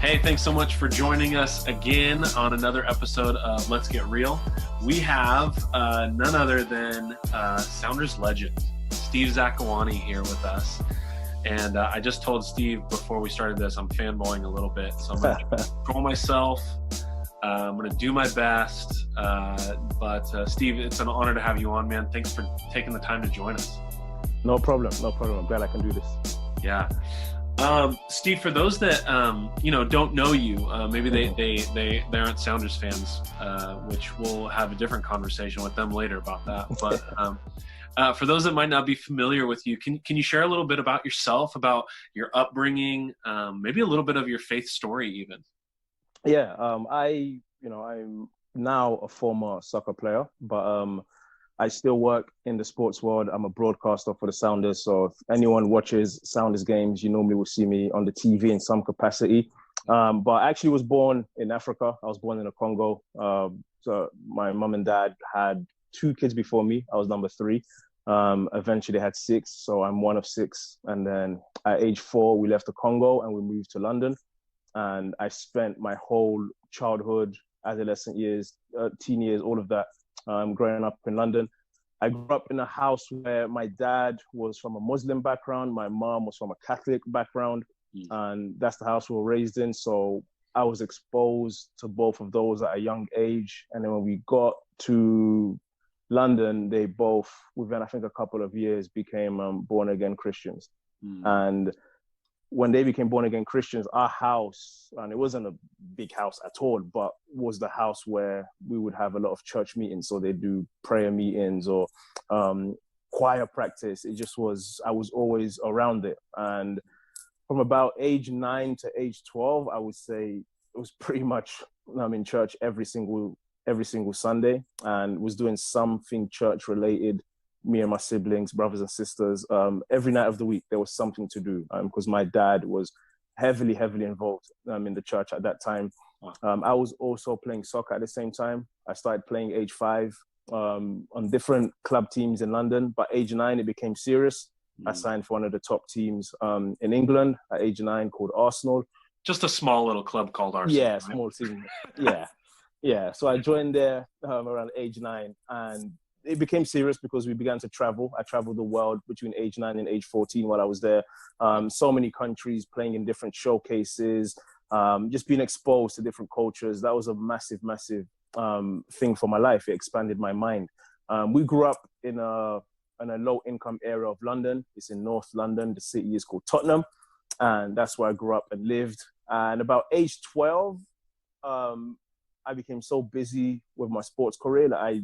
Hey, thanks so much for joining us again on another episode of Let's Get Real. We have none other than Sounders legend, Steve Zakuani, here with us. And I just told Steve before we started this, I'm fanboying a little bit. So I'm going to control myself. I'm going to do my best. But Steve, it's an honor to have you on, man. Thanks for taking the time to join us. No problem. I'm glad I can do this. Yeah. Steve, for those that don't know you, maybe they aren't Sounders fans, which we'll have a different conversation with them later about that. But for those that might not be familiar with you, can you share a little bit about yourself, about your upbringing, maybe a little bit of your faith story, even? Yeah, I'm now a former soccer player, but I still work in the sports world. I'm a broadcaster for the Sounders. So if anyone watches Sounders games, you normally will see me on the TV in some capacity. But I actually was born in Africa. I was born in the Congo. So my mom and dad had 2 kids before me. I was number 3. Eventually they had 6. So I'm one of 6. And then at age 4, we left the Congo and we moved to London. And I spent my whole childhood, adolescent years, teen years, all of that, growing up in London. I grew up in a house where my dad was from a Muslim background. My mom was from a Catholic background. And that's the house we were raised in. So I was exposed to both of those at a young age. And then when we got to London, they both, within I think a couple of years, became born-again Christians. And when they became born-again Christians, our house, and it wasn't a big house at all, but was the house where we would have a lot of church meetings. So they do prayer meetings or choir practice. It just was, I was always around it. And from about age 9 to age 12, I would say it was pretty much, I'm in church every single Sunday and was doing something church related. Me and my siblings, brothers and sisters, every night of the week, there was something to do because my dad was heavily involved in the church at that time. I was also playing soccer at the same time. I started playing age 5 on different club teams in London. By age 9, it became serious. I signed for one of the top teams in England at age 9 called Arsenal. Just a small little club called Arsenal. Yeah, small team. Yeah. So I joined there around age 9 and it became serious because we began to travel. I traveled the world between age 9 and age 14 while I was there. So many countries, playing in different showcases, just being exposed to different cultures. That was a massive thing for my life. It expanded my mind. We grew up in a low-income area of London. It's in North London. The city is called Tottenham. And that's where I grew up and lived. And about age 12, I became so busy with my sports career that I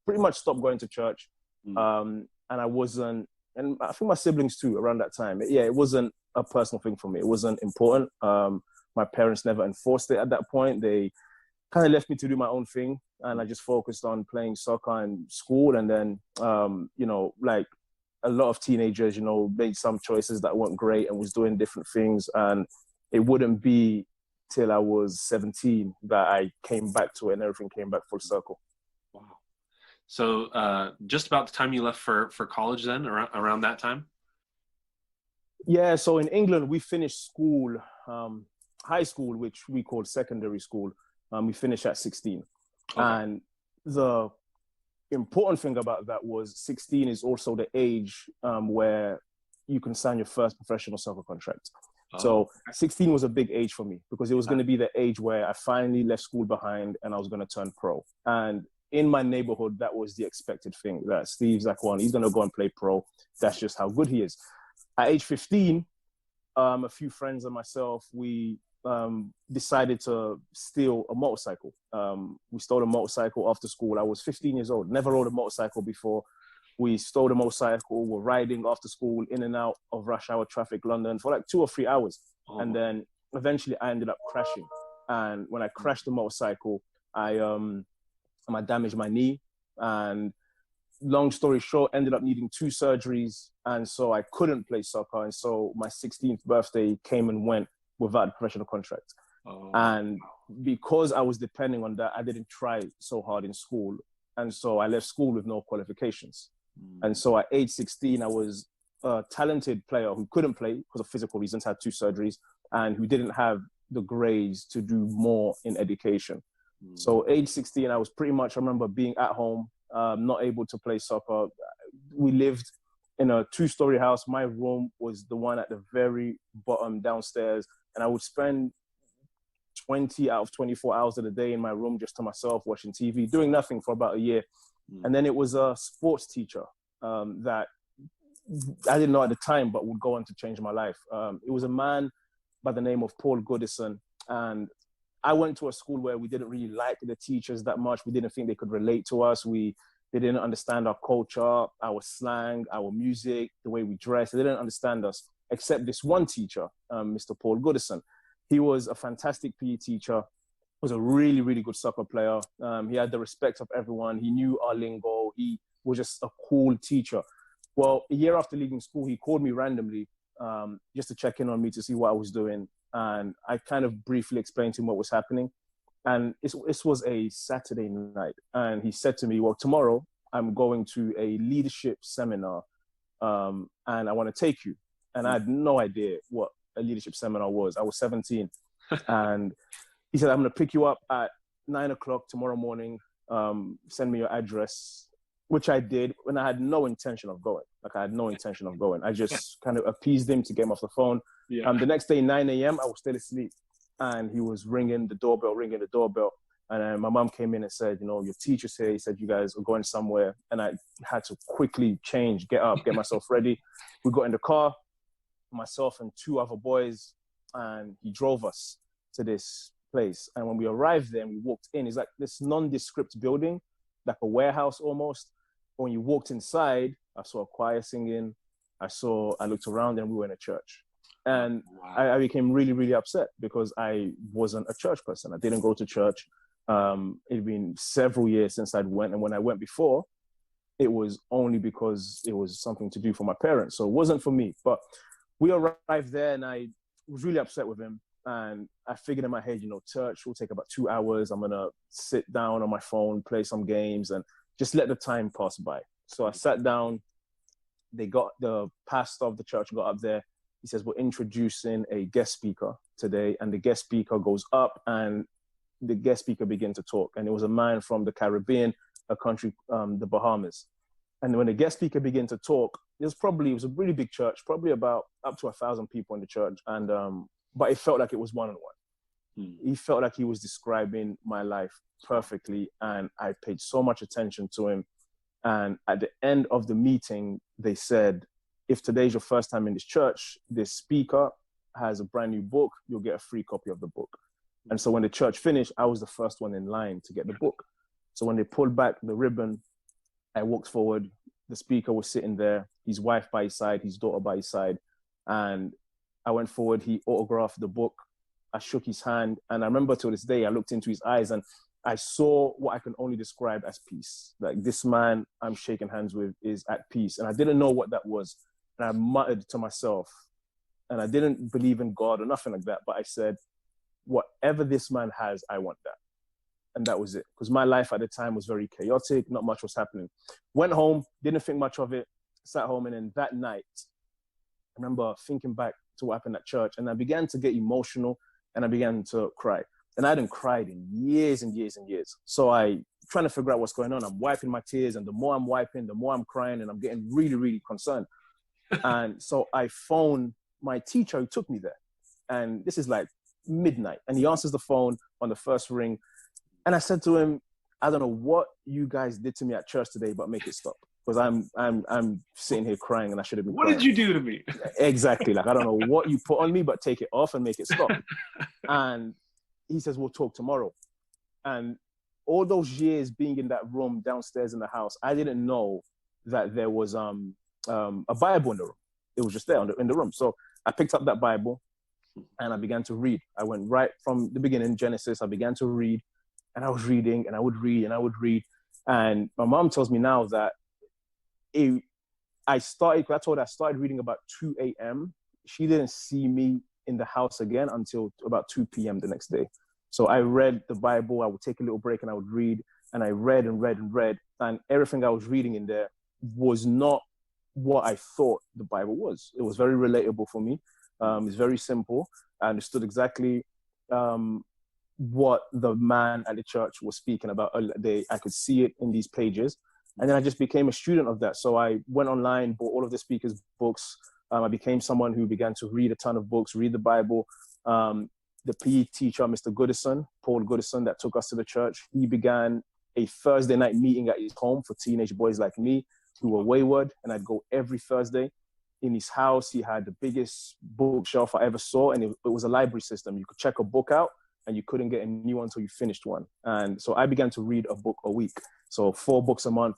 pretty much stopped going to church. And I wasn't, and I think my siblings too, around that time. It wasn't a personal thing for me. It wasn't important. My parents never enforced it at that point. They kind of left me to do my own thing. And I just focused on playing soccer and school. And then, like a lot of teenagers, made some choices that weren't great and was doing different things. And it wouldn't be till I was 17 that I came back to it and everything came back full circle. Wow. So just about the time you left for college then, around that time? Yeah, so in England, we finished school, high school, which we called secondary school. We finished at 16. Okay. And the important thing about that was 16 is also the age where you can sign your first professional soccer contract. So 16 was a big age for me because it was going to be the age where I finally left school behind and I was going to turn pro. And in my neighborhood, that was the expected thing, that Steve Zakuani, he's going to go and play pro. That's just how good he is. At age 15, a few friends and myself, we decided to steal a motorcycle. We stole a motorcycle after school. I was 15 years old, never rode a motorcycle before. We stole a motorcycle, were riding after school in and out of rush hour traffic, London, for like 2 or 3 hours. And then eventually I ended up crashing. And when I crashed the motorcycle, I damaged my knee, and long story short, ended up needing 2 surgeries. And so I couldn't play soccer. And so my 16th birthday came and went without a professional contract. And because I was depending on that, I didn't try so hard in school. And so I left school with no qualifications. And so at age 16, I was a talented player who couldn't play because of physical reasons, had 2 surgeries, and who didn't have the grades to do more in education. So age 16, I was pretty much, I remember being at home, not able to play soccer. We lived in a 2-story house. My room was the one at the very bottom downstairs. And I would spend 20 out of 24 hours of the day in my room just to myself, watching TV, doing nothing for about a year. And then it was a sports teacher that I didn't know at the time, but would go on to change my life. It was a man by the name of Paul Goodison. And I went to a school where we didn't really like the teachers that much. We didn't think they could relate to us. They didn't understand our culture, our slang, our music, the way we dress. They didn't understand us, except this one teacher, Mr. Paul Goodison. He was a fantastic PE teacher, was a really, really good soccer player. He had the respect of everyone. He knew our lingo. He was just a cool teacher. Well, a year after leaving school, he called me randomly just to check in on me to see what I was doing. And I kind of briefly explained to him what was happening. And this was a Saturday night. And he said to me, well, tomorrow I'm going to a leadership seminar and I want to take you. And I had no idea what a leadership seminar was. I was 17. And he said, I'm going to pick you up at 9 o'clock tomorrow morning. Send me your address, which I did when I had no intention of going. Like I had no intention of going. I just kind of appeased him to get him off the phone. Yeah. The next day, 9 a.m., I was still asleep. And he was ringing the doorbell. And my mom came in and said, you know, your teacher's here. He said, you guys are going somewhere. And I had to quickly change, get up, get myself ready. We got in the car, myself and 2 other boys, and he drove us to this place. And when we arrived there and we walked in, it's like this nondescript building, like a warehouse almost. When you walked inside, I saw a choir singing. I looked around and we were in a church. And wow. I became really, really upset because I wasn't a church person. I didn't go to church. It'd been several years since I'd went. And when I went before, it was only because it was something to do for my parents. So it wasn't for me. But we arrived there and I was really upset with him. And I figured in my head, you know, church will take about 2 hours. I'm going to sit down on my phone, play some games, and just let the time pass by. So I sat down. The pastor of the church got up there. He says, we're introducing a guest speaker today. And the guest speaker goes up and the guest speaker began to talk. And it was a man from the Caribbean, a country, the Bahamas. And when the guest speaker began to talk, it was a really big church, probably about up to 1,000 people in the church. And, but it felt like it was one-on-one. He felt like he was describing my life perfectly. And I paid so much attention to him. And at the end of the meeting, they said, if today's your first time in this church, this speaker has a brand new book, you'll get a free copy of the book. And so when the church finished, I was the first one in line to get the book. So when they pulled back the ribbon, I walked forward. The speaker was sitting there, his wife by his side, his daughter by his side. And I went forward, he autographed the book. I shook his hand. And I remember to this day, I looked into his eyes and I saw what I can only describe as peace. Like, this man I'm shaking hands with is at peace. And I didn't know what that was. And I muttered to myself, and I didn't believe in God or nothing like that, but I said, whatever this man has, I want that. And that was it. Because my life at the time was very chaotic. Not much was happening. Went home, didn't think much of it, sat home. And then that night, I remember thinking back to what happened at church, and I began to get emotional and I began to cry. And I hadn't cried in years and years and years. So I trying to figure out what's going on. I'm wiping my tears, and the more I'm wiping, the more I'm crying, and I'm getting really, really concerned. And so I phoned my teacher who took me there. And this is like midnight. And he answers the phone on the first ring. And I said to him, I don't know what you guys did to me at church today, but make it stop. Because I'm sitting here crying and I should have been crying. What did you do to me? Exactly. Like, I don't know what you put on me, but take it off and make it stop. And he says, we'll talk tomorrow. And all those years being in that room downstairs in the house, I didn't know that there was a Bible in the room. It was just there in the room. So I picked up that Bible and I began to read. I went right from the beginning, Genesis. I began to read, and I was reading, and I would read, and I would read. And my mom tells me now that I started reading about 2 a.m. She didn't see me in the house again until about 2 p.m. the next day. So I read the Bible. I would take a little break and I would read, and I read and read and read. And everything I was reading in there was not what I thought the Bible was. It was very relatable for me. It's very simple. I understood exactly what the man at the church was speaking about earlier that day. I could see it in these pages. And then I just became a student of that. So I went online, bought all of the speakers' books. I became someone who began to read a ton of books, read the Bible. The PE teacher, Mr. Goodison, Paul Goodison, that took us to the church, he began a Thursday night meeting at his home for teenage boys like me who were wayward. And I'd go every Thursday. In his house, he had the biggest bookshelf I ever saw. And it was a library system. You could check a book out and you couldn't get a new one until you finished one. And so I began to read a book a week. So 4 books a month,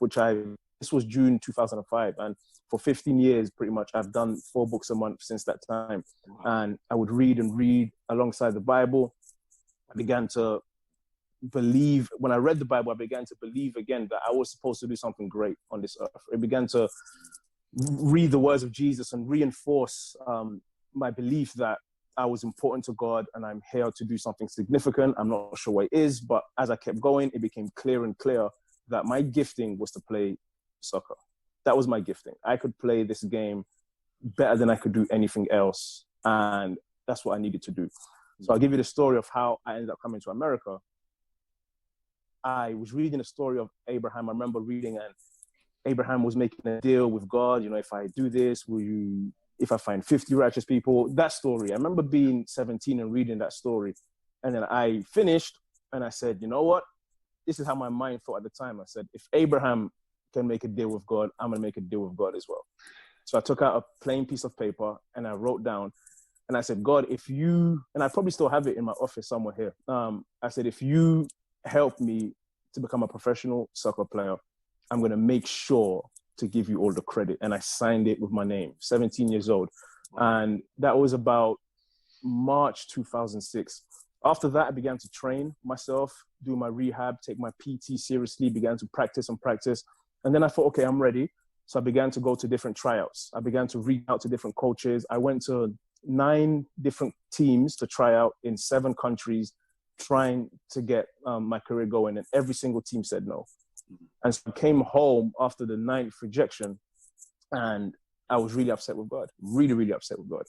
this was June 2005. And for 15 years, pretty much, I've done 4 books a month since that time. Wow. And I would read alongside the Bible. I began to believe, when I read the Bible, I began to believe again that I was supposed to do something great on this earth. I began to read the words of Jesus and reinforce my belief that I was important to God and I'm here to do something significant. I'm not sure what it is, but as I kept going, it became clearer and clearer that my gifting was to play soccer. That was my gifting. I could play this game better than I could do anything else. And that's what I needed to do. So I'll give you the story of how I ended up coming to America. I was reading the story of Abraham. I remember reading, and Abraham was making a deal with God. You know, if I do this, if I find 50 righteous people, that story. I remember being 17 and reading that story. And then I finished and I said, you know what? This is how my mind thought at the time. I said, if Abraham can make a deal with God, I'm going to make a deal with God as well. So I took out a plain piece of paper and I wrote down, and I said, God, and I probably still have it in my office somewhere here. I said, if you help me to become a professional soccer player, I'm going to make sure to give you all the credit. And I signed it with my name, 17 years old. And that was about March 2006. After that, I began to train myself, do my rehab, take my PT seriously, began to practice. And then I thought, okay, I'm ready. So I began to go to different tryouts. I began to reach out to different coaches. I went to 9 different teams to try out in 7 countries, trying to get my career going. And every single team said no. And so I came home after the 9th rejection, and I was really upset with God, really, really upset with God.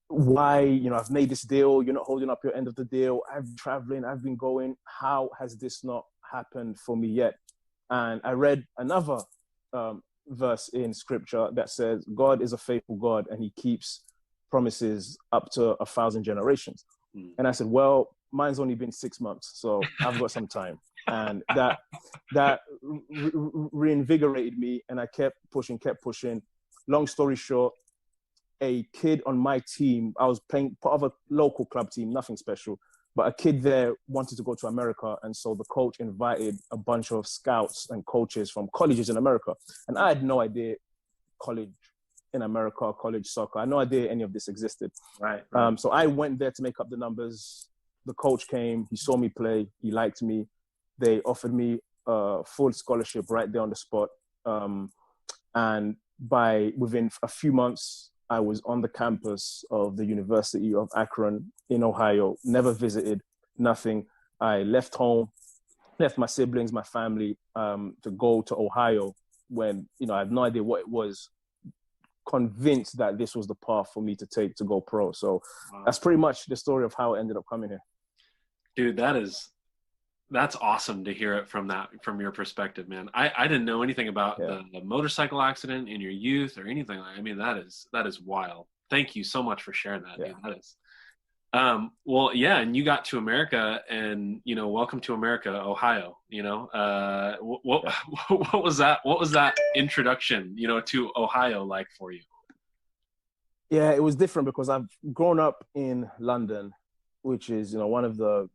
Why, I've made this deal, you're not holding up your end of the deal. I've been traveling, I've been going. How has this not happened for me yet? And I read another verse in scripture that says, God is a faithful God and he keeps promises up to 1,000 generations. And I said, well, mine's only been 6 months, so I've got some time. And that reinvigorated me, and I kept pushing. Long story short, a kid on my team, I was playing part of a local club team, nothing special, but a kid there wanted to go to America. And so the coach invited a bunch of scouts and coaches from colleges in America. And I had no idea college in America, college soccer. I had no idea any of this existed. Right. So I went there to make up the numbers. The coach came, he saw me play, he liked me. They offered me a full scholarship right there on the spot. And within a few months, I was on the campus of the University of Akron in Ohio, never visited, nothing. I left home, left my siblings, my family, to go to Ohio when, I had no idea what it was, convinced that this was the path for me to take to go pro. So That's pretty much the story of how I ended up coming here. Dude, that's awesome to hear it from your perspective, man. I didn't know anything about the motorcycle accident in your youth or anything. I mean, that is wild. Thank you so much for sharing that. Dude. That is, well, yeah. And you got to America, and welcome to America, Ohio. What was that? What was that introduction, to Ohio like for you? Yeah, it was different because I've grown up in London, which is one of the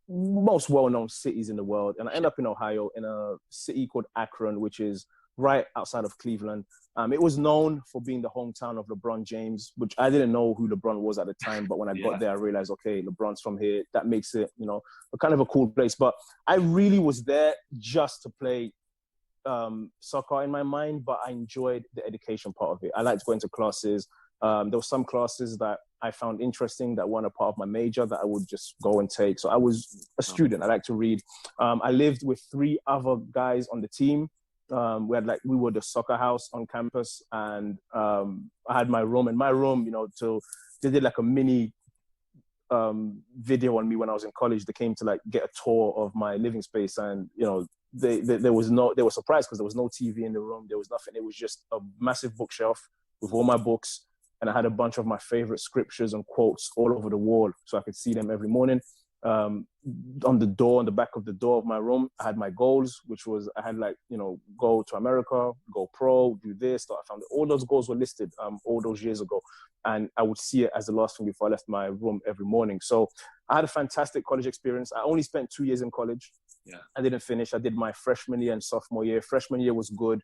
most well-known cities in the world, and I end up in Ohio in a city called Akron, which is right outside of Cleveland. It was known for being the hometown of LeBron James, which I didn't know who LeBron was at the time, but when I got there, I realized, okay, LeBron's from here. That makes it, a kind of a cool place. But I really was there just to play soccer in my mind, but I enjoyed the education part of it. I liked going to classes. There were some classes that I found interesting that weren't a part of my major that I would just go and take. So I was a student. I like to read. I lived with 3 other guys on the team. We were the soccer house on campus, and I had my room. In my room, they did like a mini video on me when I was in college. They came to like get a tour of my living space, and they were surprised because there was no TV in the room. There was nothing. It was just a massive bookshelf with all my books, and I had a bunch of my favorite scriptures and quotes all over the wall, so I could see them every morning. On the back of the door of my room, I had my goals, which was I had go to America, go pro, do this. So I found all those goals were listed all those years ago, and I would see it as the last thing before I left my room every morning. So I had a fantastic college experience. I only spent 2 years in college. Yeah, I didn't finish. I did my freshman year and sophomore year. Freshman year was good.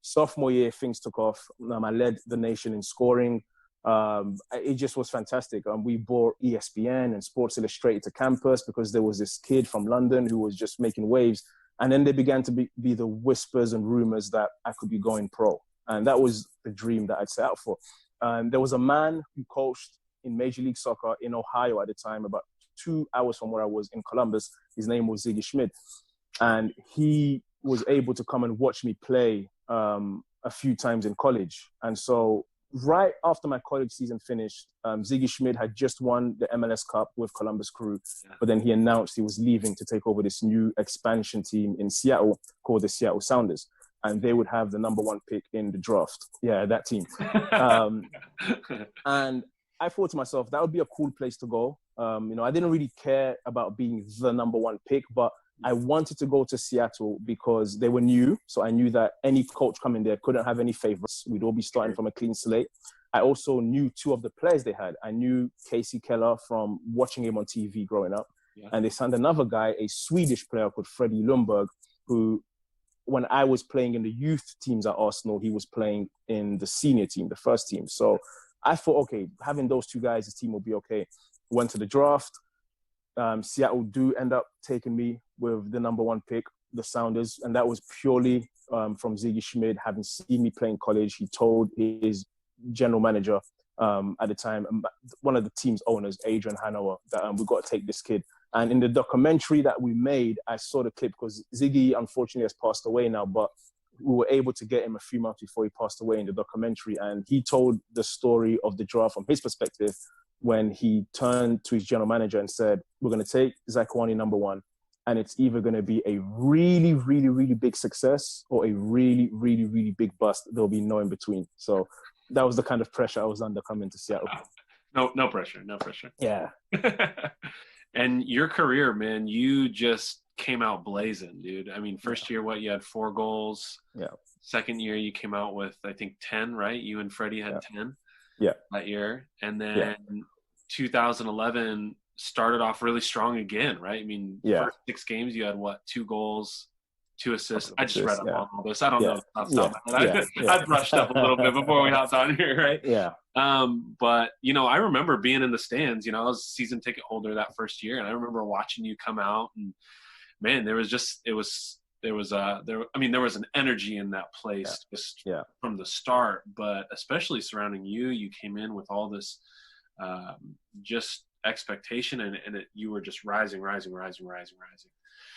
Sophomore year, things took off. I led the nation in scoring. It just was fantastic. We brought ESPN and Sports Illustrated to campus because there was this kid from London who was just making waves. And then they began to be the whispers and rumors that I could be going pro. And that was the dream that I'd set out for. There was a man who coached in Major League Soccer in Ohio at the time, about 2 hours from where I was in Columbus. His name was Ziggy Schmid. And he was able to come and watch me play a few times in college. And so right after my college season finished, Ziggy Schmid had just won the MLS Cup with Columbus Crew, but then he announced he was leaving to take over this new expansion team in Seattle called the Seattle Sounders, and they would have the number 1 pick in the draft. Yeah, that team. And I thought to myself, that would be a cool place to go. I didn't really care about being the number 1 pick, but I wanted to go to Seattle because they were new. So I knew that any coach coming there couldn't have any favorites. We'd all be starting from a clean slate. I also knew 2 of the players they had. I knew Casey Keller from watching him on TV growing up. Yeah. And they signed another guy, a Swedish player called Freddie Lundberg, who, when I was playing in the youth teams at Arsenal, he was playing in the senior team, the first team. So I thought, okay, having those 2 guys, the team will be okay. Went to the draft. Seattle do end up taking me with the number 1 pick, the Sounders, and that was purely from Ziggy Schmid. Having seen me play in college, he told his general manager at the time, one of the team's owners, Adrian Hanover, that we got to take this kid. And in the documentary that we made, I saw the clip because Ziggy unfortunately has passed away now, but we were able to get him a few months before he passed away in the documentary, and he told the story of the draft from his perspective when he turned to his general manager and said, we're going to take Zakuani number 1, and it's either going to be a really, really, really big success or a really, really, really big bust. There'll be no in between. So that was the kind of pressure I was under coming to Seattle. No pressure. Yeah. And your career, man, you just came out blazing, dude. I mean, first year, you had 4 goals. Yeah. Second year, you came out with, I think, 10, right? You and Freddie had 10. Yeah. That year. And then 2011 started off really strong again, right? I mean, first 6 games, you had 2 goals, 2 assists. I just read up on all this. I don't know. I brushed up a little bit before we hopped on here, right? Yeah. But, I remember being in the stands. I was a season ticket holder that first year, and I remember watching you come out, and man, there was an energy in that place from the start, but especially surrounding you. You came in with all this just expectation, and you were just rising.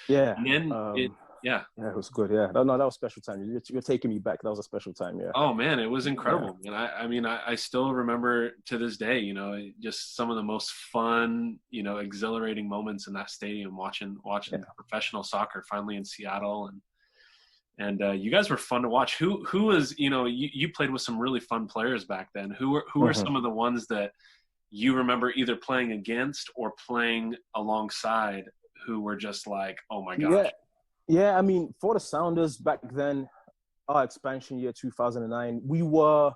Yeah. And then yeah, it was good. Yeah, no, that was special time. You're taking me back. That was a special time. Yeah. Oh man, it was incredible. Yeah. And I still remember to this day, just some of the most fun, exhilarating moments in that stadium, watching professional soccer finally in Seattle, and you guys were fun to watch. Who was, you played with some really fun players back then. Who were some of the ones that you remember either playing against or playing alongside who were just like, oh my gosh? Yeah. I mean, for the Sounders back then, our expansion year 2009, we were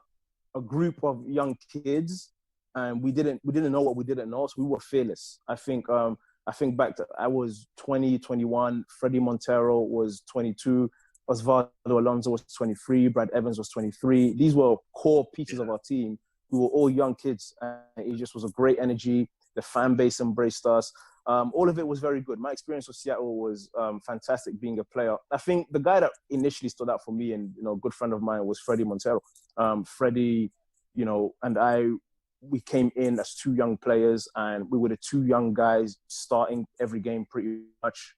a group of young kids, and we didn't know what we didn't know, so we were fearless. I think back to, I was 20, 21. Freddie Montero was 22. Osvaldo Alonso was 23. Brad Evans was 23. These were core pieces of our team. We were all young kids, and it just was a great energy. The fan base embraced us. All of it was very good. My experience with Seattle was fantastic being a player. I think the guy that initially stood out for me, and a good friend of mine, was Freddie Montero. Freddie, and I, we came in as 2 young players, and we were the 2 young guys starting every game pretty much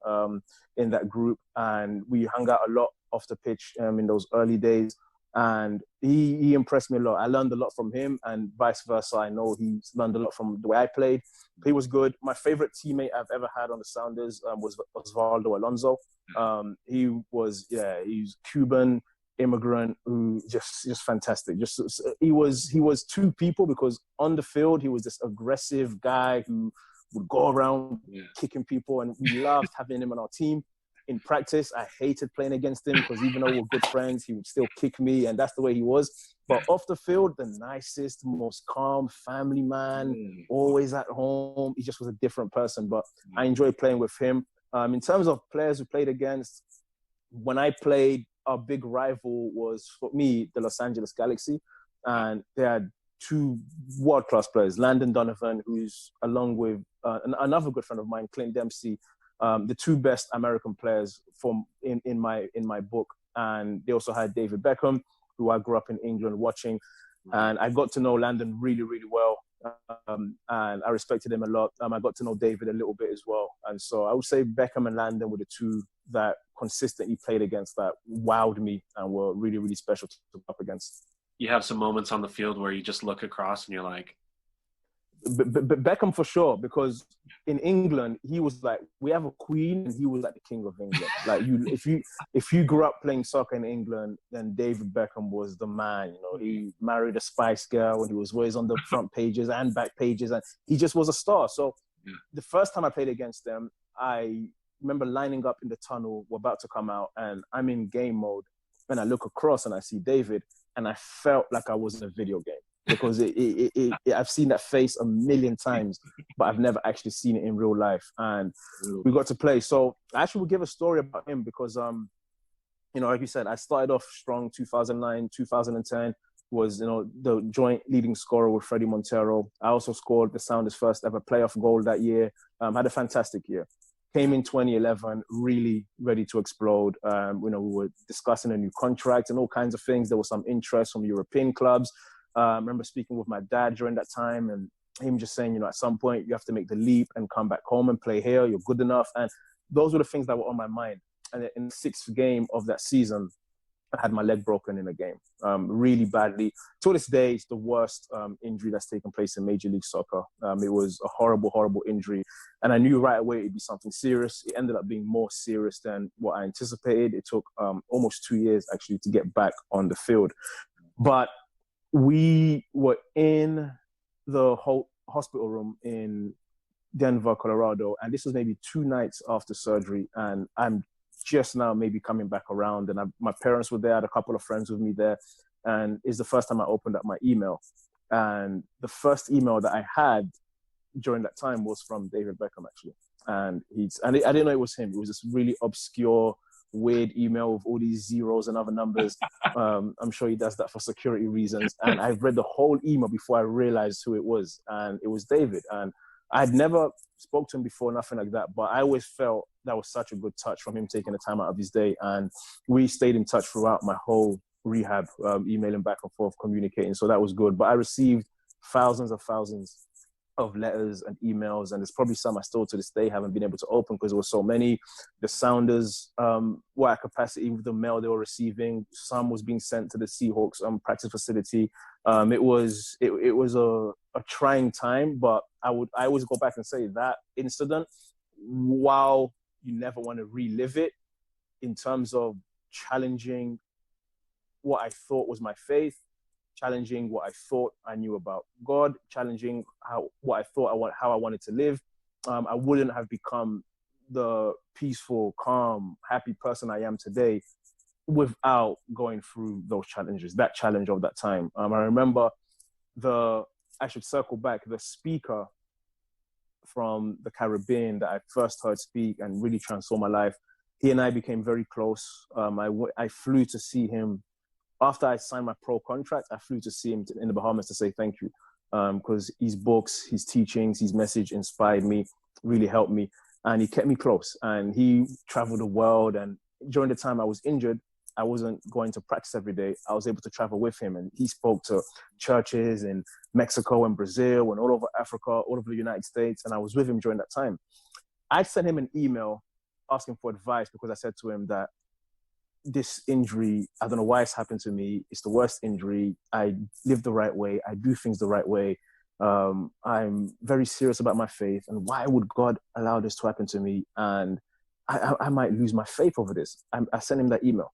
in that group. And we hung out a lot off the pitch in those early days. And he impressed me a lot. I learned a lot from him, and vice versa. I know he's learned a lot from the way I played. He was good. My favorite teammate I've ever had on the Sounders was Osvaldo Alonso. He's Cuban immigrant who just fantastic. He was two people, because on the field he was this aggressive guy who would go around kicking people, and we loved having him on our team. In practice, I hated playing against him, because even though we were good friends, he would still kick me, and that's the way he was. But off the field, the nicest, most calm family man, always at home. He just was a different person, but I enjoyed playing with him. In terms of players who played against, when I played, our big rival was, for me, the Los Angeles Galaxy, and they had two world-class players, Landon Donovan, who's along with another good friend of mine, Clint Dempsey, the two best American players in my book. And they also had David Beckham, who I grew up in England watching. And I got to know Landon really, really well. And I respected him a lot. I got to know David a little bit as well. And so I would say Beckham and Landon were the two that consistently played against, that wowed me and were really, really special to go up against. You have some moments on the field where you just look across and you're like, Beckham for sure, because in England he was like, we have a queen, and he was like the king of England. Like if you grew up playing soccer in England, then David Beckham was the man. You know, he married a Spice Girl, and he was always on the front pages and back pages, and he just was a star. So the first time I played against them, I remember lining up in the tunnel. We're about to come out, and I'm in game mode, and I look across and I see David, and I felt like I was in a video game. Because I've seen that face a million times, but I've never actually seen it in real life. And we got to play. So I actually will give a story about him, because, like you said, I started off strong. 2009, 2010 was, the joint leading scorer with Freddie Montero. I also scored the Sounders' first ever playoff goal that year. Had a fantastic year. Came in 2011, really ready to explode. We were discussing a new contract and all kinds of things. There was some interest from European clubs. I remember speaking with my dad during that time, and him just saying, at some point you have to make the leap and come back home and play here. You're good enough. And those were the things that were on my mind. And in the sixth game of that season, I had my leg broken in a game, really badly. To this day, it's the worst injury that's taken place in Major League Soccer. It was a horrible, horrible injury. And I knew right away it'd be something serious. It ended up being more serious than what I anticipated. It took almost 2 years, actually, to get back on the field. But we were in the hospital room in Denver, Colorado, and this was maybe 2 nights after surgery, and I'm just now maybe coming back around, and my parents were there, I had a couple of friends with me there, and it's the first time I opened up my email, and the first email that I had during that time was from David Beckham, actually, and I didn't know it was him. It was this really obscure, weird email with all these zeros and other numbers. I'm sure he does that for security reasons. And I read the whole email before I realized who it was. And it was David. And I'd never spoke to him before, nothing like that. But I always felt that was such a good touch from him taking the time out of his day. And we stayed in touch throughout my whole rehab, emailing back and forth, communicating. So that was good. But I received thousands of letters and emails, and there's probably some I still to this day haven't been able to open because there were so many. The Sounders were at capacity with the mail they were receiving. Some was being sent to the Seahawks practice facility. It was a trying time, but I always go back and say that incident, while you never want to relive it, in terms of challenging what I thought was my faith, challenging what I thought I knew about God, challenging how I wanted to live. I wouldn't have become the peaceful, calm, happy person I am today without going through those challenges, that challenge of that time. I remember I should circle back, the speaker from the Caribbean that I first heard speak and really transformed my life. He and I became very close. I flew to see him. After I signed my pro contract, I flew to see him in the Bahamas to say thank you, because his books, his teachings, his message inspired me, really helped me, and he kept me close. And he traveled the world, and during the time I was injured, I wasn't going to practice every day. I was able to travel with him, and he spoke to churches in Mexico and Brazil and all over Africa, all over the United States, and I was with him during that time. I sent him an email asking for advice because I said to him that this injury, I don't know why it's happened to me. It's the worst injury. I live the right way. I do things the right way. I'm very serious about my faith. And why would God allow this to happen to me? And I might lose my faith over this. I sent him that email.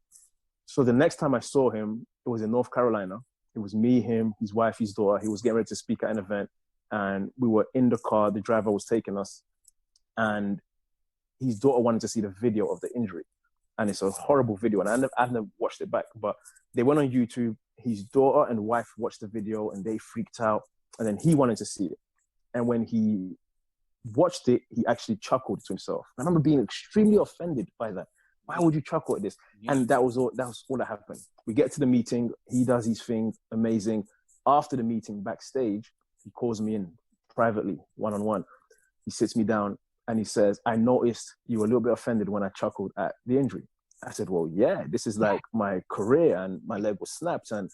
So the next time I saw him, it was in North Carolina. It was me, him, his wife, his daughter. He was getting ready to speak at an event. And we were in the car. The driver was taking us. And his daughter wanted to see the video of the injury. And it's a horrible video. And I've never watched it back. But they went on YouTube. His daughter and wife watched the video and they freaked out. And then he wanted to see it. And when he watched it, he actually chuckled to himself. I remember being extremely offended by that. Why would you chuckle at this? And that was all that happened. We get to the meeting. He does his thing. Amazing. After the meeting, backstage, he calls me in privately, one-on-one. He sits me down and he says, I noticed you were a little bit offended when I chuckled at the injury. I said, well, yeah, this is like my career and my leg was snapped. And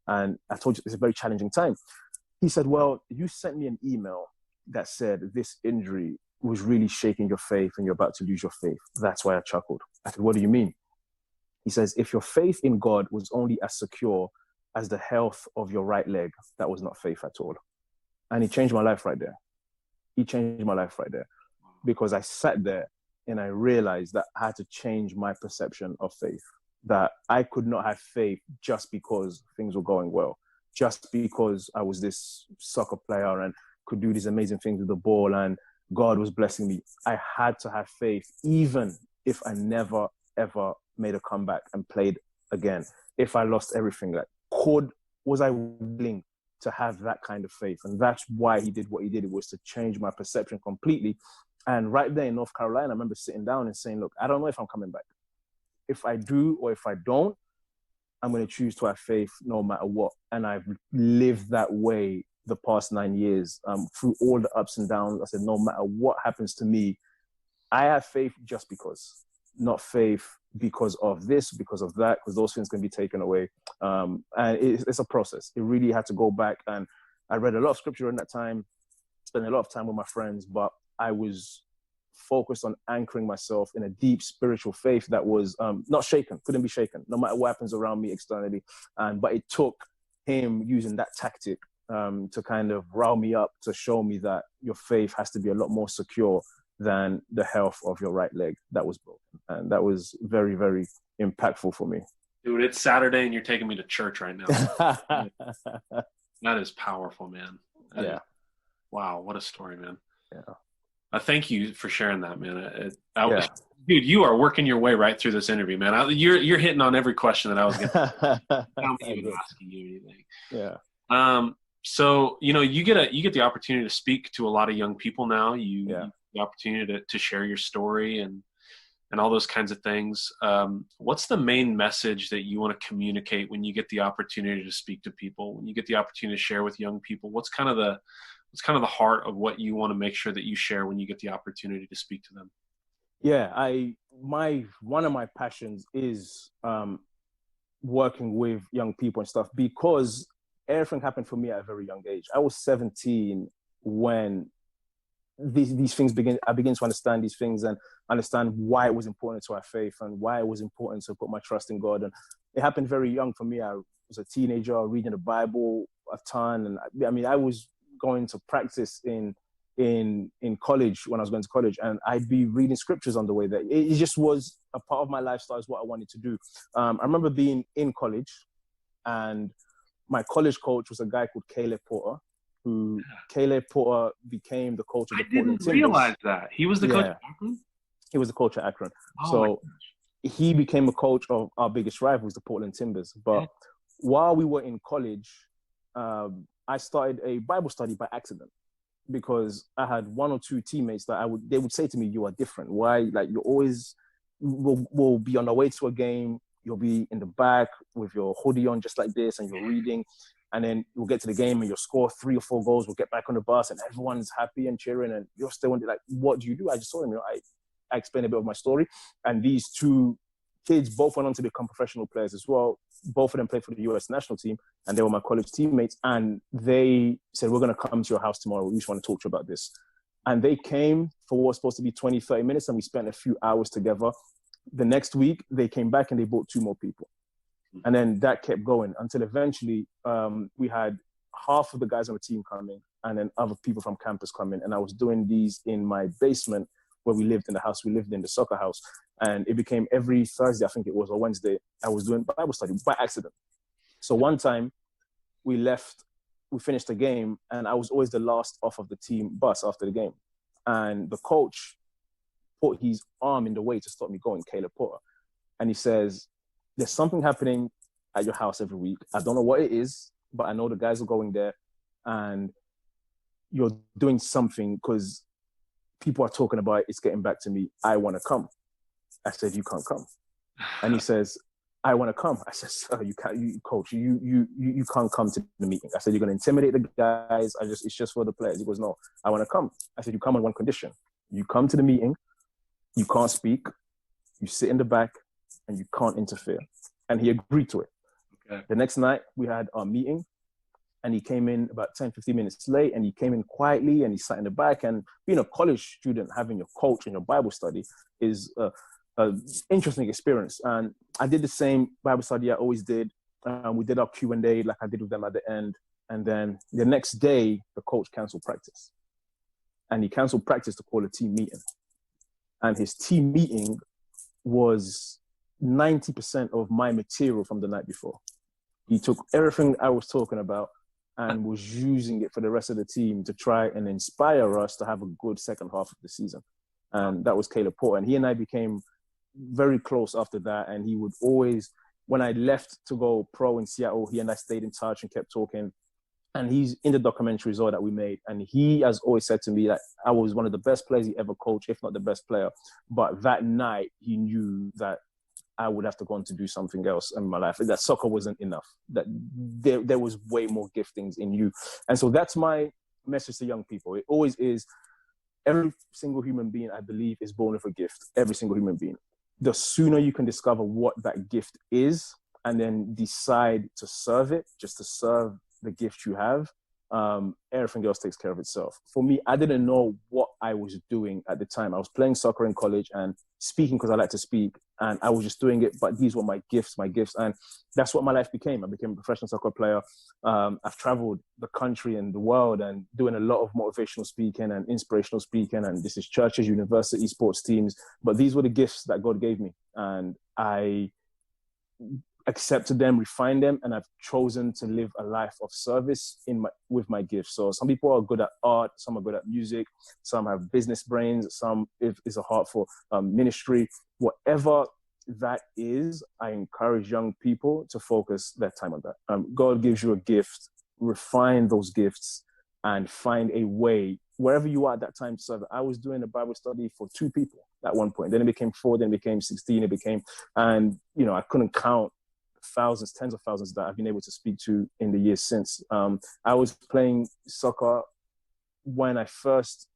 I told you it's a very challenging time. He said, well, you sent me an email that said this injury was really shaking your faith and you're about to lose your faith. That's why I chuckled. I said, what do you mean? He says, if your faith in God was only as secure as the health of your right leg, that was not faith at all. And he changed my life right there. He changed my life right there because I sat there and I realized that I had to change my perception of faith, that I could not have faith just because things were going well, just because I was this soccer player and could do these amazing things with the ball and God was blessing me. I had to have faith, even if I never, ever made a comeback and played again. If I lost everything, was I willing to have that kind of faith? And that's why he did what he did. It was to change my perception completely. And right there in North Carolina, I remember sitting down and saying, look, I don't know if I'm coming back. If I do or if I don't, I'm going to choose to have faith no matter what. And I've lived that way the past 9 years, through all the ups and downs. I said, no matter what happens to me, I have faith just because, not faith because of this, because of that, because those things can be taken away. And it's a process. It really had to go back. And I read a lot of scripture in that time, spent a lot of time with my friends, but I was focused on anchoring myself in a deep spiritual faith that was not shaken, couldn't be shaken, no matter what happens around me externally. But it took him using that tactic to kind of rile me up, to show me that your faith has to be a lot more secure than the health of your right leg that was broken. And that was very, very impactful for me. Dude, it's Saturday and you're taking me to church right now. That is powerful, man. Wow, what a story, man. Yeah. Thank you for sharing that, man. Dude, you are working your way right through this interview, man. You're hitting on every question that I was going to even asking you anything. Yeah. So, you get the opportunity to speak to a lot of young people now. You get the opportunity to share your story and all those kinds of things. What's the main message that you want to communicate when you get the opportunity to speak to people, when you get the opportunity to share with young people? What's kind of the heart of what you want to make sure that you share when you get the opportunity to speak to them? Yeah, one of my passions is working with young people and stuff, because everything happened for me at a very young age. I was 17 when these things I began to understand these things and understand why it was important to have faith and why it was important to put my trust in God. And it happened very young for me. I was a teenager reading the Bible a ton. And I mean, I was going to practice in college when I was going to college, and I'd be reading scriptures on the way there. It just was a part of my lifestyle, is what I wanted to do. I remember being in college, and my college coach was a guy called Caleb Porter, Caleb Porter became the coach of the Portland Timbers. I didn't realize that. He was the coach at Akron? He was the coach at Akron. So he became a coach of our biggest rivals, the Portland Timbers. But while we were in college, I started a Bible study by accident, because I had one or two teammates that they would say to me, "You are different. Why? Like, you always will be on the way to a game. You'll be in the back with your hoodie on just like this, and you're reading. And then we'll get to the game and you'll score 3 or 4 goals. We'll get back on the bus and everyone's happy and cheering. And you're still wondering, like, what do you do?" I just told him, I explained a bit of my story. And these two kids both went on to become professional players as well. Both of them played for the US national team, and they were my college teammates. And they said, "We're going to come to your house tomorrow. We just want to talk to you about this." And they came for what was supposed to be 20, 30 minutes. And we spent a few hours together. The next week, they came back and they bought 2 more people. And then that kept going until eventually we had half of the guys on the team coming and then other people from campus coming. And I was doing these in my basement where we lived in the house. We lived in the soccer house. And it became every Thursday, I think it was, or Wednesday, I was doing Bible study by accident. So one time we finished the game, and I was always the last off of the team bus after the game. And the coach put his arm in the way to stop me going, Caleb Porter. And he says, there's something happening at your house every week. I don't know what it is, but I know the guys are going there and you're doing something because people are talking about it. It's getting back to me. I want to come. I said, you can't come. And he says, I want to come. I said, sir, you can't, coach, you can't come to the meeting. I said, you're going to intimidate the guys. It's just for the players. He goes, no, I want to come. I said, you come on one condition. You come to the meeting, you can't speak, you sit in the back, and you can't interfere. And he agreed to it. Okay. The next night, we had our meeting, and he came in about 10, 15 minutes late, and he came in quietly, and he sat in the back. And being a college student, having your coach in your Bible study is an interesting experience. And I did the same Bible study I always did. We did our Q&A like I did with them at the end. And then the next day, the coach canceled practice. And he canceled practice to call a team meeting. And his team meeting was 90% of my material from the night before. He took everything I was talking about and was using it for the rest of the team to try and inspire us to have a good second half of the season. And that was Caleb Porter. And he and I became very close after that. And he would always, when I left to go pro in Seattle, he and I stayed in touch and kept talking. And he's in the documentary as well that we made. And he has always said to me that I was one of the best players he ever coached, if not the best player. But that night, he knew that I would have to go on to do something else in my life. That soccer wasn't enough. That there was way more giftings in you. And so that's my message to young people. It always is. Every single human being, I believe, is born with a gift. Every single human being. The sooner you can discover what that gift is and then decide to serve it, just to serve the gift you have, everything else takes care of itself. For me, I didn't know what I was doing at the time. I was playing soccer in college and speaking because I like to speak, and I was just doing it, but these were my gifts, and that's what my life became. I became a professional soccer player. I've traveled the country and the world and doing a lot of motivational speaking and inspirational speaking, and this is churches, universities, sports teams, but these were the gifts that God gave me, and I accepted them, refined them, and I've chosen to live a life of service with my gifts. So some people are good at art, some are good at music, some have business brains, some is a heart for ministry. Whatever that is, I encourage young people to focus their time on that. God gives you a gift, refine those gifts, and find a way wherever you are at that time to serve. I was doing a Bible study for 2 people at one point. Then it became 4, then it became 16, and I couldn't count thousands, tens of thousands that I've been able to speak to in the years since. I was playing soccer when I first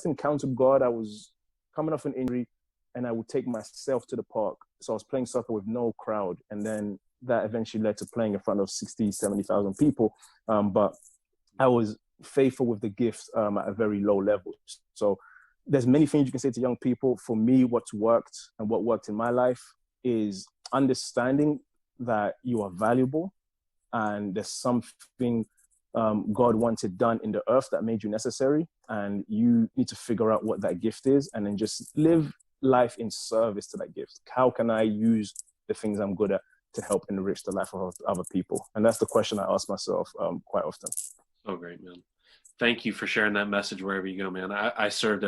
encountered God. I was coming off an injury, and I would take myself to the park. So I was playing soccer with no crowd, and then that eventually led to playing in front of 60, 70,000 people. But I was faithful with the gift at a very low level. So there's many things you can say to young people. For me, what's worked and what worked in my life is understanding that you are valuable and there's something God wanted done in the earth that made you necessary. And you need to figure out what that gift is and then just live life in service to that gift. How can I use the things I'm good at to help enrich the life of other people? And that's the question I ask myself quite often. Oh, great, man. Thank you for sharing that message wherever you go, man. I served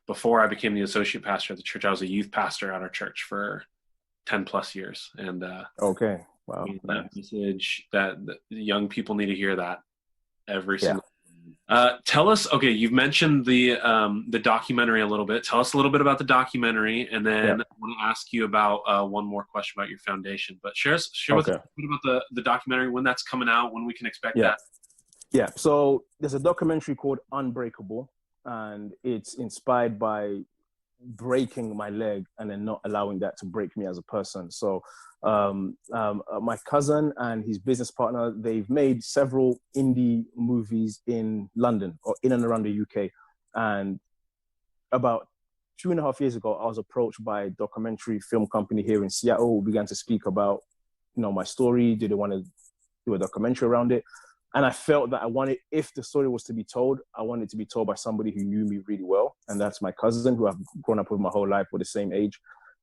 before I became the associate pastor at the church, I was a youth pastor at our church for 10 plus years. And okay, wow, that message that young people need to hear that every single. Tell us, okay, you've mentioned the documentary a little bit. Tell us a little bit about the documentary, and then I want to ask you about one more question about your foundation. But share with us a bit about the documentary, when that's coming out, when we can expect that. Yeah, so there's a documentary called Unbreakable, and it's inspired by breaking my leg and then not allowing that to break me as a person. So my cousin and his business partner, they've made several indie movies in London or in and around the UK. And about 2.5 years ago, I was approached by a documentary film company here in Seattle who began to speak about, my story. Did they want to do a documentary around it? And I felt that if the story was to be told, I wanted it to be told by somebody who knew me really well. And that's my cousin, who I've grown up with my whole life. We're the same age.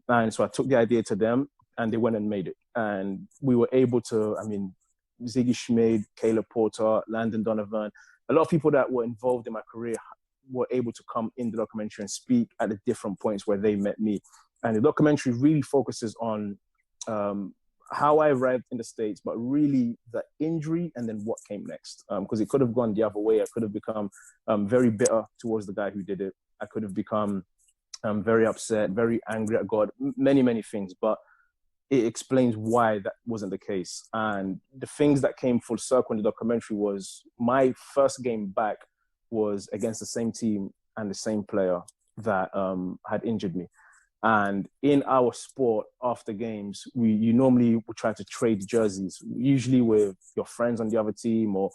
And so I took the idea to them, and they went and made it. And we were able to, Ziggy Schmid, Caleb Porter, Landon Donovan, a lot of people that were involved in my career were able to come in the documentary and speak at the different points where they met me. And the documentary really focuses on how I arrived in the States, but really the injury and then what came next. Because it could have gone the other way. I could have become very bitter towards the guy who did it. I could have become very upset, very angry at God, many, many things. But it explains why that wasn't the case. And the things that came full circle in the documentary was my first game back was against the same team and the same player that had injured me. And in our sport, after games, you normally would try to trade jerseys, usually with your friends on the other team, or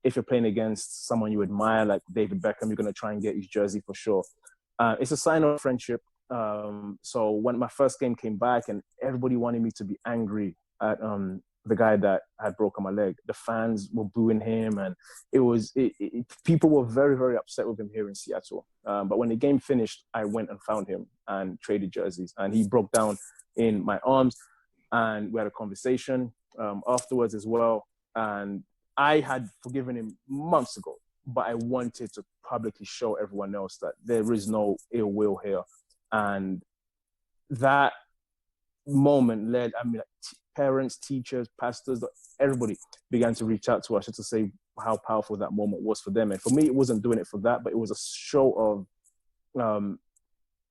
if you're playing against someone you admire, like David Beckham, you're going to try and get his jersey for sure. It's a sign of friendship. So when my first game came back and everybody wanted me to be angry at the guy that had broken my leg, the fans were booing him, and people were very, very upset with him here in Seattle. But when the game finished, I went and found him and traded jerseys, and he broke down in my arms, and we had a conversation afterwards as well. And I had forgiven him months ago, but I wanted to publicly show everyone else that there is no ill will here. And that moment led, parents, teachers, pastors, everybody began to reach out to us just to say how powerful that moment was for them. And for me, it wasn't doing it for that, but it was a show of,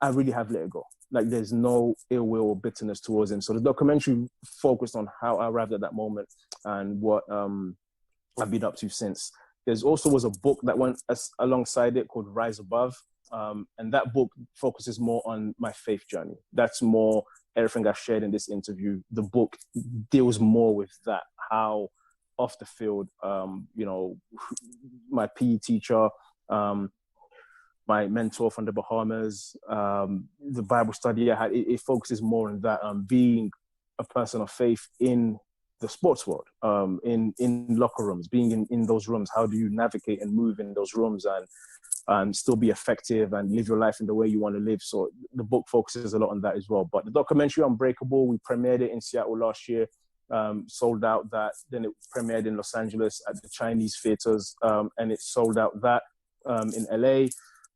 I really have let it go. Like, there's no ill will or bitterness towards him. So the documentary focused on how I arrived at that moment and what I've been up to since. There's also was a book that went alongside it called Rise Above. And that book focuses more on my faith journey. That's more everything I've shared in this interview. The book deals more with that, how off the field, my PE teacher, my mentor from the Bahamas, the Bible study I had, it focuses more on that, being a person of faith in the sports world, in locker rooms, being in those rooms. How do you navigate and move in those rooms and still be effective and live your life in the way you want to live? So the book focuses a lot on that as well. But the documentary Unbreakable, we premiered it in Seattle last year, sold out that. Then it premiered in Los Angeles at the Chinese theaters, and it sold out that in LA.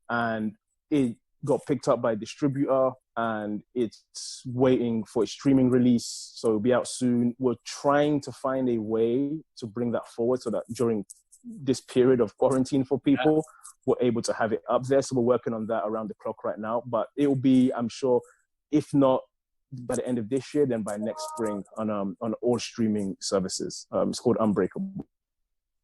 And it got picked up by a distributor, and it's waiting for a streaming release. So it'll be out soon. We're trying to find a way to bring that forward so that during this period of quarantine for people, we're able to have it up there. So we're working on that around the clock right now. But it will be, I'm sure, if not by the end of this year, then by next spring on all streaming services. It's called Unbreakable.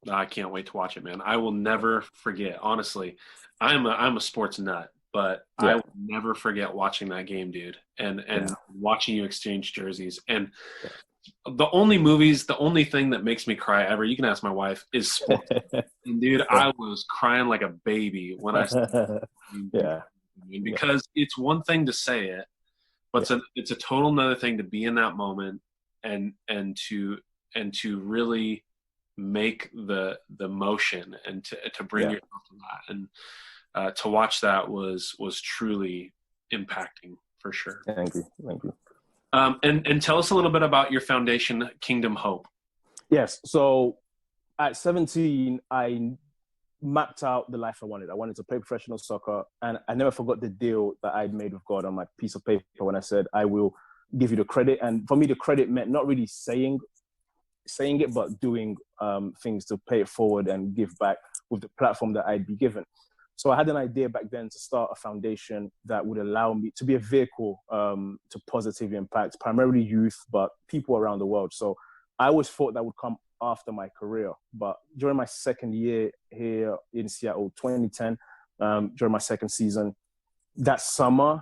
I can't wait to watch it, man. I will never forget. Honestly, I'm a sports nut, but I will never forget watching that game, dude, and watching you exchange jerseys. And the only thing that makes me cry ever, you can ask my wife, is sports. And dude, I was crying like a baby when I said because it's one thing to say it, but it's a total another thing to be in that moment and to really make the motion and to bring yourself to that. And to watch that was truly impacting for sure. Thank you. And tell us a little bit about your foundation, Kingdom Hope. Yes. So at 17, I mapped out the life I wanted. I wanted to play professional soccer, and I never forgot the deal that I'd made with God on my piece of paper when I said, I will give you the credit. And for me, the credit meant not really saying it, but doing things to pay it forward and give back with the platform that I'd be given. So I had an idea back then to start a foundation that would allow me to be a vehicle to positively impact primarily youth, but people around the world. So I always thought that would come after my career. But during my second year here in Seattle, 2010, during my second season, that summer,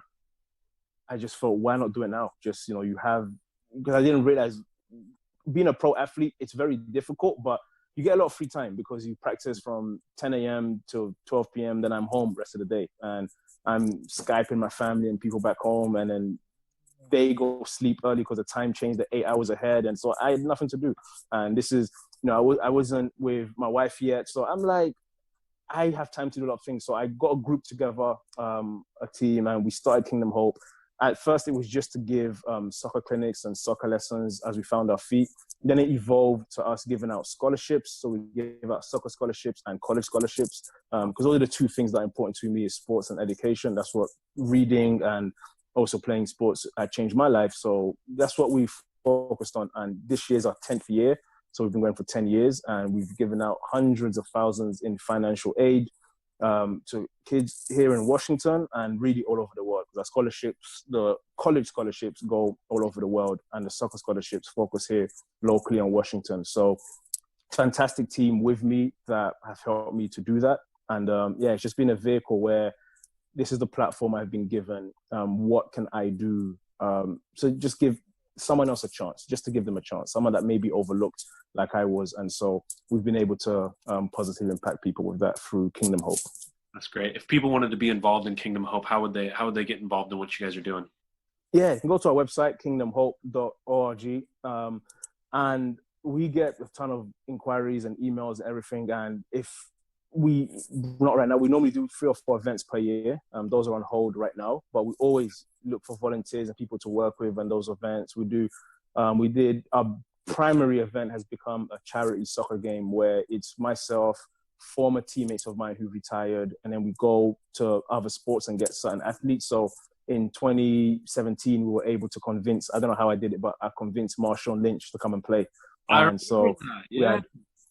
I just thought, why not do it now? Just, because I didn't realize being a pro athlete, it's very difficult, but you get a lot of free time because you practice from 10 a.m. to 12 p.m. Then I'm home the rest of the day, and I'm Skyping my family and people back home, and then they go sleep early because the time changed, the 8 hours ahead, and so I had nothing to do. And this is, I wasn't with my wife yet, so I'm like, I have time to do a lot of things. So I got a group together, a team, and we started Kingdom Hope. At first, it was just to give soccer clinics and soccer lessons as we found our feet. Then it evolved to us giving out scholarships. So we gave out soccer scholarships and college scholarships, because those are the two things that are important to me: is sports and education. That's what reading and also playing sports changed my life. So that's what we've focused on. And this year's our 10th year. So we've been going for 10 years, and we've given out hundreds of thousands in financial aid to kids here in Washington and really all over the world. The scholarships, the college scholarships go all over the world, and the soccer scholarships focus here locally in Washington. So fantastic team with me that have helped me to do that. And it's just been a vehicle where this is the platform I've been given. What can I do? So just give someone else a chance, just to give them a chance, someone that may be overlooked like I was. And so we've been able to positively impact people with that through Kingdom Hope. That's great. If people wanted to be involved in Kingdom Hope, how would they get involved in what you guys are doing? Yeah, you can go to our website, kingdomhope.org. And we get a ton of inquiries and emails and everything. And if not right now, we normally do 3 or 4 events per year. Those are on hold right now, but we always look for volunteers and people to work with on those events. We did our primary event has become a charity soccer game where it's myself, former teammates of mine who retired, and then we go to other sports and get certain athletes. So in 2017, we were able to convince, I don't know how I did it, but I convinced Marshawn Lynch to come and play. And so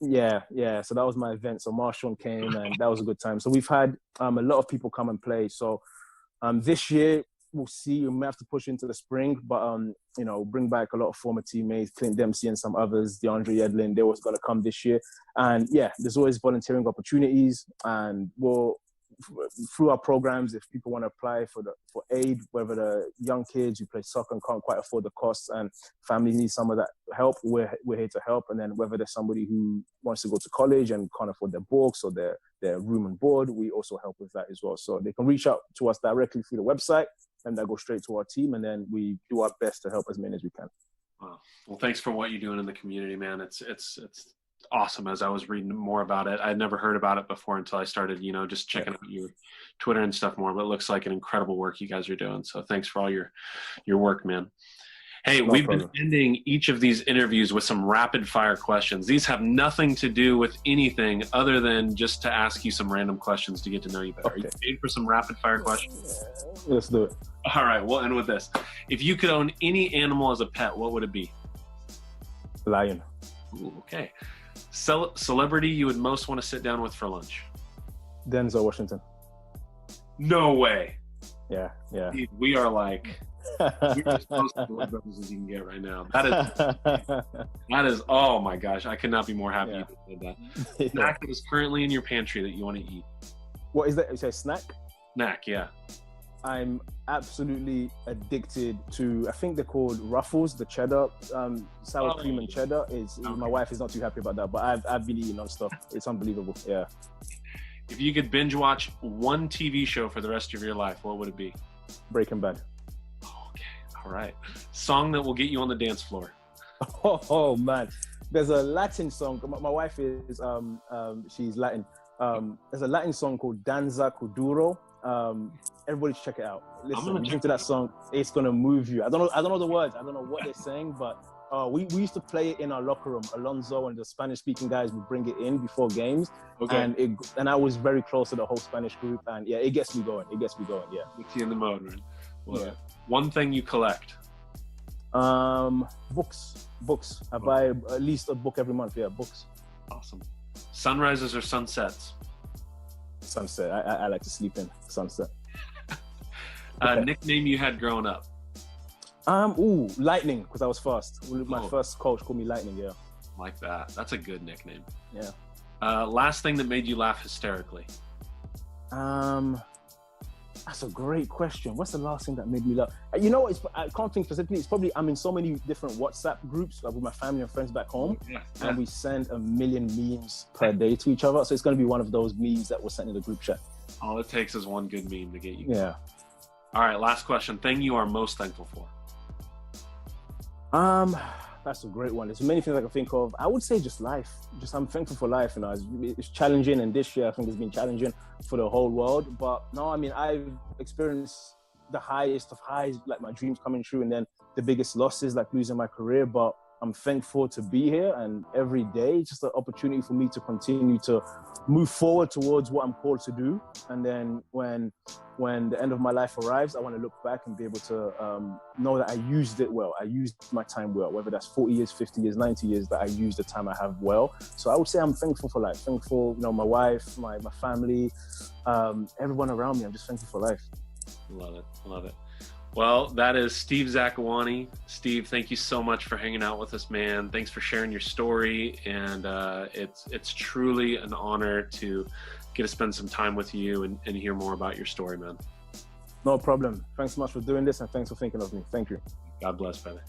so that was my event. So Marshawn came, and that was a good time. So we've had a lot of people come and play. So this year we'll see. We may have to push into the spring, but bring back a lot of former teammates, Clint Dempsey and some others, DeAndre Edlin. They was going to come this year, and there's always volunteering opportunities. And through our programs, if people want to apply for aid, whether the young kids who play soccer and can't quite afford the costs and families need some of that help, we're here to help. And then whether there's somebody who wants to go to college and can't afford their books or their room and board, we also help with that as well. So they can reach out to us directly through the website, and that goes straight to our team, and then we do our best to help as many as we can. Wow. Well, thanks for what you're doing in the community, man. It's awesome. As I was reading more about it, I'd never heard about it before until I started, just checking out your Twitter and stuff more, but it looks like an incredible work you guys are doing. So thanks for all your work, man. Hey, we've been ending each of these interviews with some rapid fire questions. These have nothing to do with anything other than just to ask you some random questions to get to know you better. Okay. Are you ready for some rapid fire questions? Let's do it. All right, we'll end with this. If you could own any animal as a pet, what would it be? Lion. Ooh, okay. Celebrity you would most want to sit down with for lunch? Denzel Washington. No way. Yeah. Dude, we are like, we're as close to blood brothers as you can get right now. That is, oh my gosh, I could not be more happy you did that. Snack that is currently in your pantry that you want to eat. What is that? You say snack? Snack, yeah. I'm absolutely addicted to, I think they're called Ruffles, the cheddar, sour cream and cheddar. My wife is not too happy about that, but I've been eating non-stop. It's unbelievable, yeah. If you could binge watch one TV show for the rest of your life, what would it be? Breaking Bad. Okay, all right. Song that will get you on the dance floor. Oh man. There's a Latin song. My wife is, she's Latin. There's a Latin song called Danza Kuduro. Everybody should check it out. Listen to that song. It's gonna move you. I don't know the words. I don't know what they're saying, but we used to play it in our locker room. Alonso and the Spanish-speaking guys would bring it in before games, and I was very close to the whole Spanish group, and it gets me going. Yeah, gets you in the mode, man. Well, one thing you collect? Books. I buy at least a book every month. Yeah, books. Awesome. Sunrises or sunsets? Sunset. I like to sleep in sunset. Nickname you had growing up? Lightning, because I was fast. My first coach called me Lightning, yeah. Like that. That's a good nickname. Yeah. Last thing that made you laugh hysterically? That's a great question. What's the last thing that made me laugh? You know, I can't think specifically. It's probably, I'm in so many different WhatsApp groups with my family and friends back home, and we send a million memes per day to each other. So it's going to be one of those memes that was sent in the group chat. All it takes is one good meme to get you. Yeah. All right, last question. Thing you are most thankful for? That's a great one. There's many things I can think of. I would say just life. Just I'm thankful for life. You know, it's challenging, and this year I think it's been challenging for the whole world. But no, I mean, I've experienced the highest of highs, like my dreams coming true, and then the biggest losses, like losing my career. But I'm thankful to be here, and every day it's just an opportunity for me to continue to move forward towards what I'm called to do. And then when the end of my life arrives, I want to look back and be able to know that I used it well. I used my time well, whether that's 40 years, 50 years, 90 years, that I used the time I have well. So I would say I'm thankful for life. Thankful, you know, my wife, my family, everyone around me. I'm just thankful for life. Love it. Love it. Well, that is Steve Zakuani. Steve, thank you so much for hanging out with us, man. Thanks for sharing your story. And it's truly an honor to get to spend some time with you and hear more about your story, man. No problem. Thanks so much for doing this, and thanks for thinking of me. Thank you. God bless, brother.